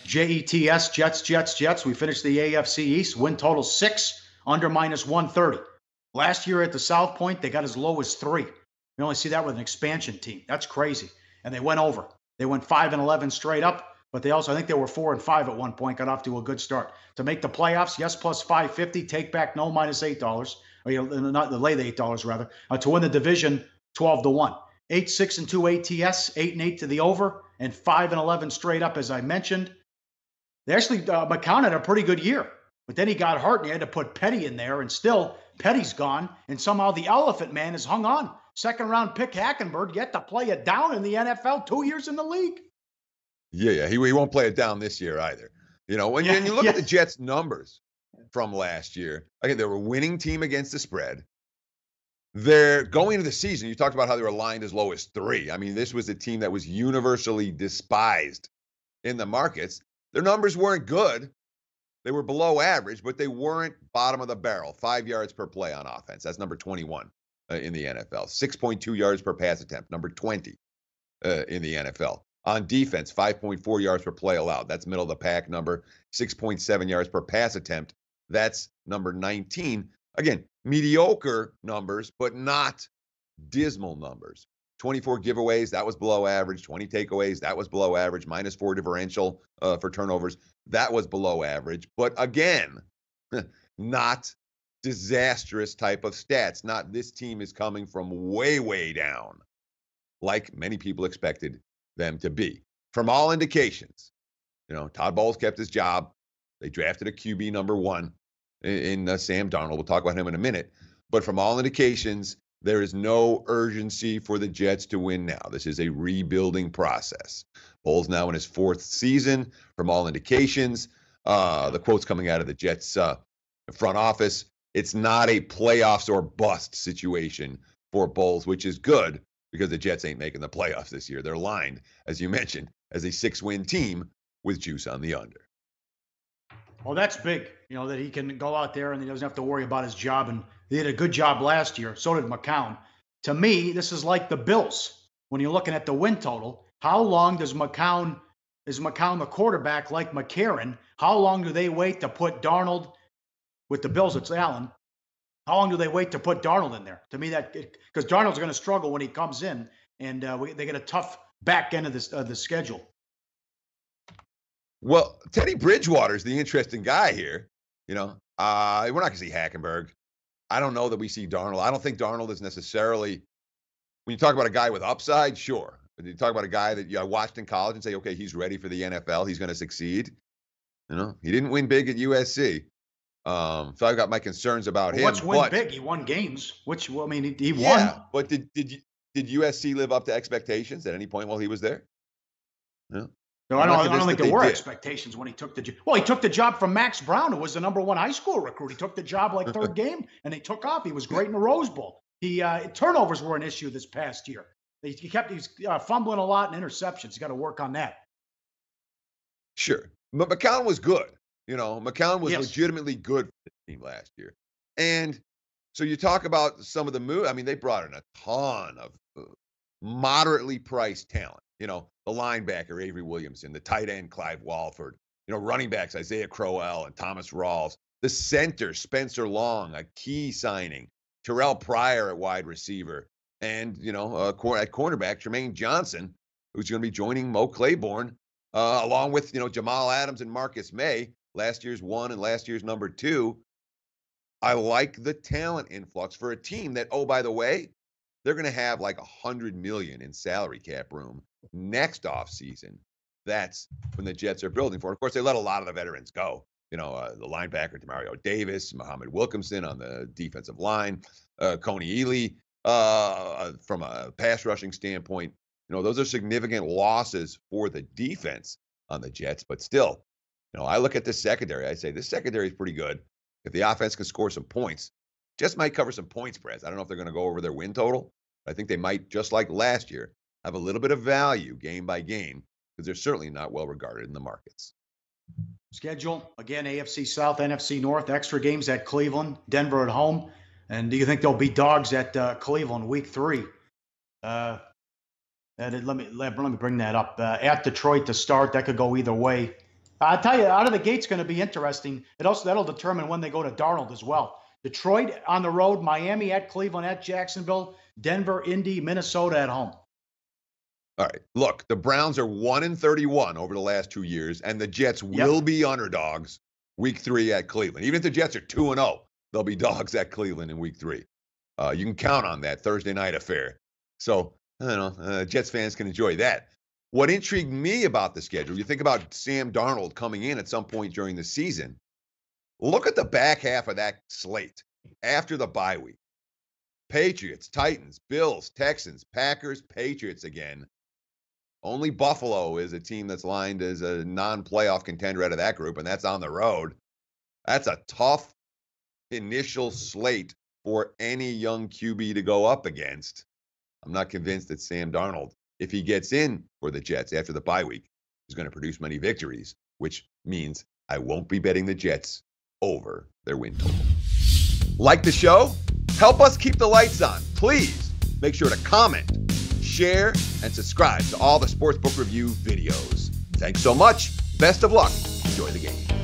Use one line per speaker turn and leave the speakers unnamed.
Jets, Jets. We finished the AFC East. Win total 6, under -130. Last year at the South Point, they got as low as 3. We only see that with an expansion team. That's crazy. And they went over. They went 5-11 straight up, but they also, I think they were 4-5 at one point, got off to a good start. To make the playoffs, yes, plus 550, take back no, -$8, or not the lay the $8 rather. To win the division, 12-1. 8-6-2 ATS, 8-8 to the over, and 5-11 straight up, as I mentioned. They actually, McCown had a pretty good year, but then he got hurt and he had to put Petty in there, and still Petty's gone, and somehow the Elephant Man has hung on. Second-round pick Hackenberg yet to play it down in the NFL, 2 years in the league.
Yeah, he won't play it down this year either. You know, when you look at the Jets' numbers from last year, again, they were a winning team against the spread. They're going into the season. You talked about how they were lined as low as 3. I mean, this was a team that was universally despised in the markets. Their numbers weren't good. They were below average, but they weren't bottom of the barrel. 5 yards per play on offense. That's number 21 in the NFL. 6.2 yards per pass attempt. Number 20 in the NFL. On defense, 5.4 yards per play allowed. That's middle of the pack number. 6.7 yards per pass attempt. That's number 19. Again, mediocre numbers, but not dismal numbers. 24 giveaways, that was below average. 20 takeaways, that was below average. -4 differential for turnovers, that was below average. But again, not disastrous type of stats. Not this team is coming from way, way down, like many people expected them to be. From all indications, you know, Todd Bowles kept his job. They drafted a QB number 1 in Sam Darnold. We'll talk about him in a minute. But from all indications, there is no urgency for the Jets to win now. This is a rebuilding process. Bowles now in his 4th season. From all indications, the quotes coming out of the Jets front office, it's not a playoffs or bust situation for Bowles, which is good because the Jets ain't making the playoffs this year. They're lined, as you mentioned, as a 6-win team with juice on the under.
Well, that's big, you know, that he can go out there and he doesn't have to worry about his job. And he did a good job last year. So did McCown. To me, this is like the Bills. When you're looking at the win total, how long does McCown, is McCown the quarterback like McCarron? How long do they wait to put Darnold with the Bills? It's Allen. How long do they wait to put Darnold in there? To me, that because Darnold's going to struggle when he comes in, and they get a tough back end of the schedule.
Well, Teddy Bridgewater's the interesting guy here. You know, we're not going to see Hackenberg. I don't know that we see Darnold. I don't think Darnold is necessarily, when you talk about a guy with upside, sure. But you talk about a guy that I watched in college and say, okay, he's ready for the NFL. He's going to succeed. You know, he didn't win big at USC. So I've got my concerns about him.
What's win big? He won games. Which, well, I mean, he won.
Yeah, but did USC live up to expectations at any point while he was there? No.
No, I don't think there were expectations when he took the job. Well, he took the job from Max Brown, who was the number 1 high school recruit. He took the job like 3rd game, and they took off. He was great in the Rose Bowl. Turnovers were an issue this past year. He's fumbling a lot and interceptions. He's got to work on that.
Sure. But McCown was good. You know, McCown was legitimately good for the team last year. And so you talk about some of the moves. I mean, they brought in a ton of moderately priced talent. You know, the linebacker, Avery Williamson, the tight end, Clive Walford, you know, running backs, Isaiah Crowell and Thomas Rawls, the center, Spencer Long, a key signing, Terrell Pryor at wide receiver, and, you know, at cornerback, Jermaine Johnson, who's going to be joining Mo Claiborne, along with, you know, Jamal Adams and Marcus May, last year's 1 and last year's number 2. I like the talent influx for a team that, oh, by the way, they're going to have like $100 million in salary cap room next offseason. That's when the Jets are building for. Of course, they let a lot of the veterans go. You know, the linebacker, Demario Davis, Muhammad Wilkinson on the defensive line, Coney Ealy from a pass rushing standpoint. You know, those are significant losses for the defense on the Jets. But still, you know, I look at this secondary. I say this secondary is pretty good. If the offense can score some points, Jets might cover some point spreads. I don't know if they're going to go over their win total. But I think they might, just like last year, have a little bit of value game by game because they're certainly not well regarded in the markets.
Schedule, again, AFC South, NFC North, extra games at Cleveland, Denver at home. And do you think they'll be dogs at Cleveland week 3? Let me bring that up. At Detroit to start, that could go either way. I tell you, out of the gate's going to be interesting. That'll determine when they go to Darnold as well. Detroit on the road, Miami at Cleveland at Jacksonville, Denver, Indy, Minnesota at home.
All right. Look, the Browns are 1-31 over the last 2 years, and the Jets will be underdogs week 3 at Cleveland. Even if the Jets are 2-0, they'll be dogs at Cleveland in week 3. You can count on that Thursday night affair. So, I don't know, Jets fans can enjoy that. What intrigued me about the schedule, you think about Sam Darnold coming in at some point during the season. Look at the back half of that slate after the bye week. Patriots, Titans, Bills, Texans, Packers, Patriots again. Only Buffalo is a team that's lined as a non-playoff contender out of that group, and that's on the road. That's a tough initial slate for any young QB to go up against. I'm not convinced that Sam Darnold, if he gets in for the Jets after the bye week, is going to produce many victories, which means I won't be betting the Jets over their win total. Like the show? Help us keep the lights on. Please make sure to comment, share, and subscribe to all the Sportsbook Review videos. Thanks so much. Best of luck. Enjoy the game.